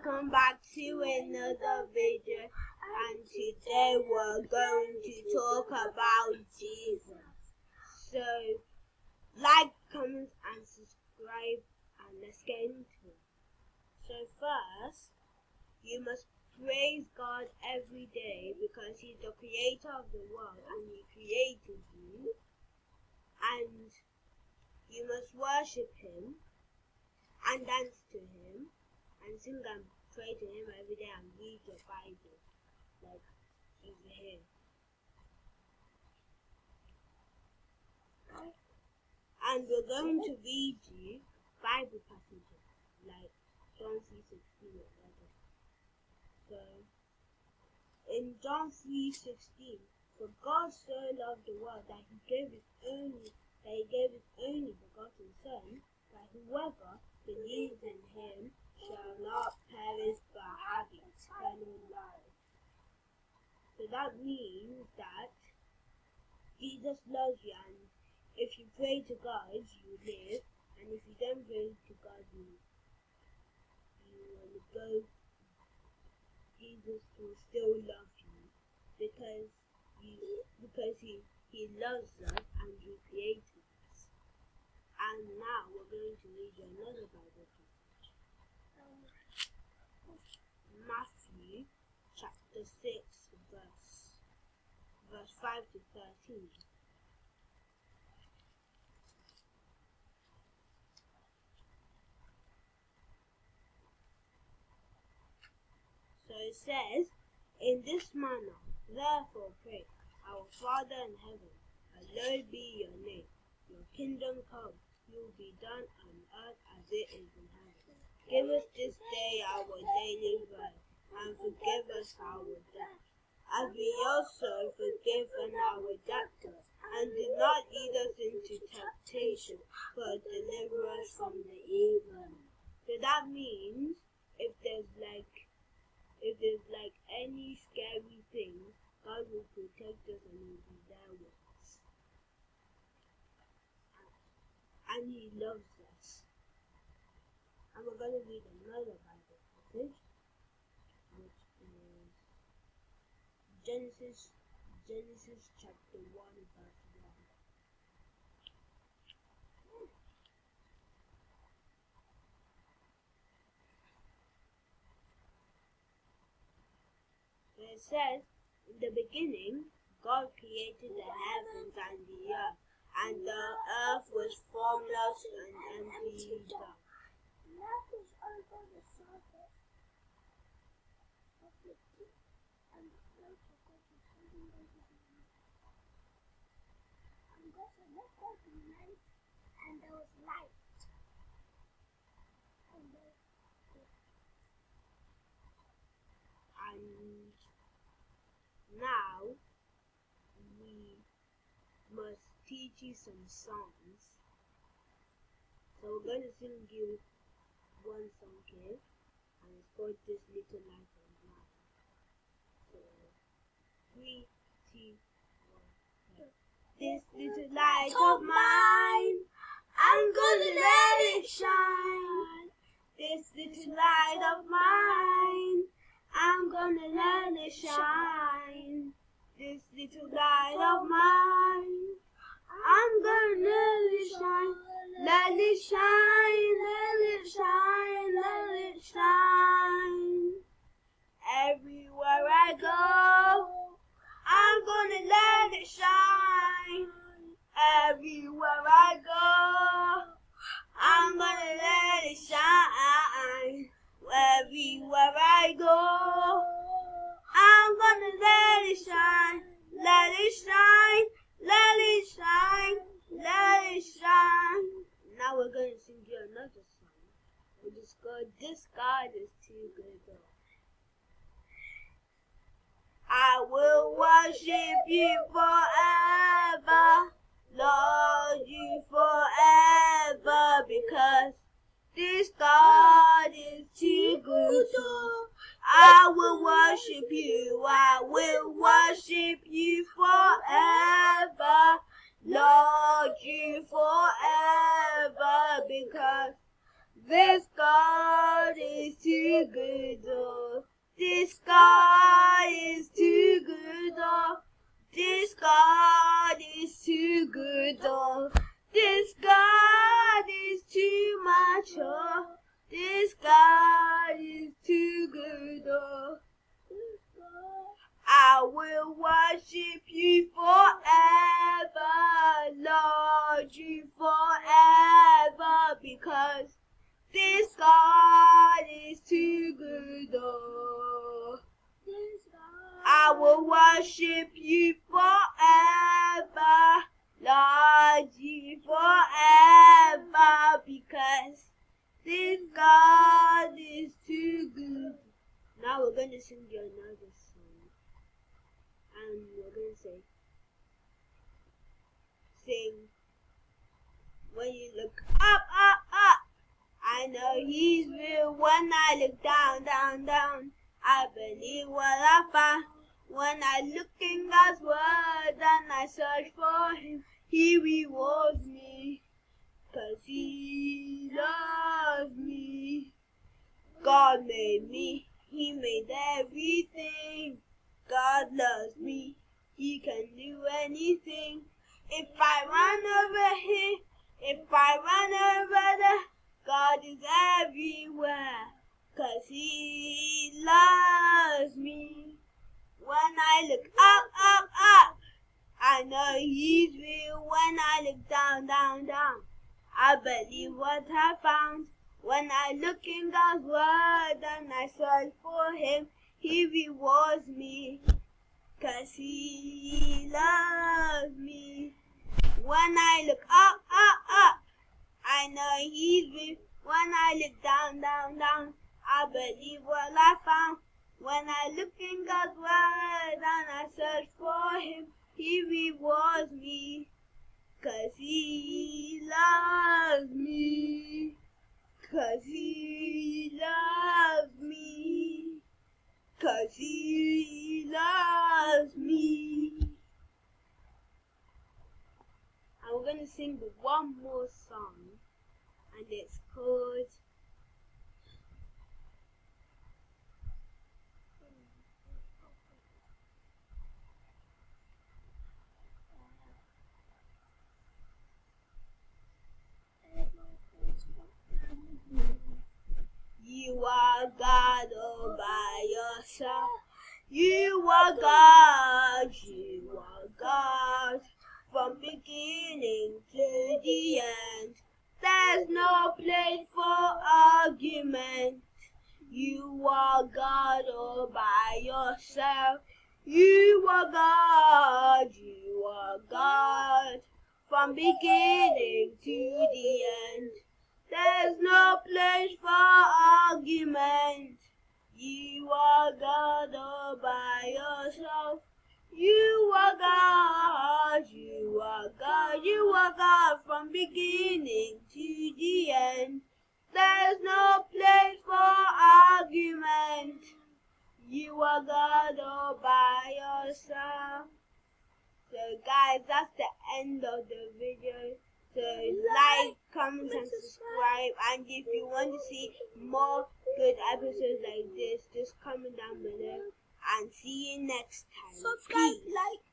Welcome back to another video, and today we're going to talk about Jesus. So, like, comment and subscribe, and let's get into it. So first, you must praise God every day because He's the creator of the world and He created you. And you must worship Him and dance to Him and sing and pray to Him every day and read your Bible like over here. And we're going to read you Bible passages like John 3:16 or whatever. So in John 3:16, for God so loved the world that He gave His only begotten Son, that whoever believes in Him shall not perish but have eternal life. So that means that Jesus loves you, and if you pray to God, you live, and if you don't pray to God, you will go. Jesus will still love you because he loves us and He created us. And now we're going to read you another Bible passage. Matthew chapter 6 verse 5 to 13. So it says, in this manner, therefore pray, our Father in heaven, hallowed be your name. Your kingdom come, your will be done on earth as it is in heaven. Give us this day our daily bread, and forgive us our debts, as we also forgive our debtors. And do not lead us into temptation, but deliver us from the evil one. So that means if there's any scary thing, God will protect us and He will be there with us. And He loves us. And we're going to read another Bible passage, which is Genesis chapter 1 verse 1. It says, in the beginning, God created the heavens and the earth, and the earth was formless and empty. The earth was over the surface of the deep, and the Spirit of God was hovering over the earth. And God said, let there be light, and there was light. And now we must teach you some songs. So we're going to sing you one song here, and it's called This Little Light of Mine. So 3, 2, 1. This little light of mine, I'm gonna let it shine. This little light of mine, I'm gonna let it shine. This little light of mine, I'm gonna let it shine. Let it shine, let it shine, let it shine. Everywhere I go, I'm gonna let it shine. Everywhere I go, I'm gonna let it shine. Everywhere I go, I'm gonna let it shine. Let it shine, let it shine, let it shine. Now we're going to sing you another song, which is called This God is Too Good. I will worship you forever, Lord, you forever, because this God is too good. I will worship you, I will worship you forever, Lord, you forever, because this God is too good. worship you forever, Lord, you forever, because this God is too good, oh. I will worship you forever, Lord, you forever, because this God is too good. Now we're going to sing you another song, and we're going to sing, when you look up, up, up, I know He's real. When I look down, down, down, I believe what I found. When I look in God's word and I search for Him, He rewards me, 'cause He loves me. God made me, He made everything. God loves me, He can do anything. If I run over here, if I run over there, God is everywhere, 'cause He loves me. When I look up, up, up, I know He's real. When I look down, down, down, I believe what I found. When I look in God's word and I search for Him, He rewards me, 'cause He loves me. When I look up, up, up, I know He's real. When I look down, down, down, I believe what I found. When I look in God's word and I search for Him, He rewards me, 'cause He loves me. 'Cause He loves me. 'Cause He loves me. And we're going to sing one more song, and it's called You Are God all by yourself. You are God, you are God, from beginning to the end. There's no place for argument. You are God all by yourself. You are God, you are God, from beginning to the end. There's no place for argument. You are God all by yourself. You are God, you are God, you are God from beginning to the end. There's no place for argument. You are God all by yourself. So guys, that's the end of the video. So like, comment and subscribe, and if you want to see more good episodes like this, just comment down below, and see you next time. Subscribe, Peace. like.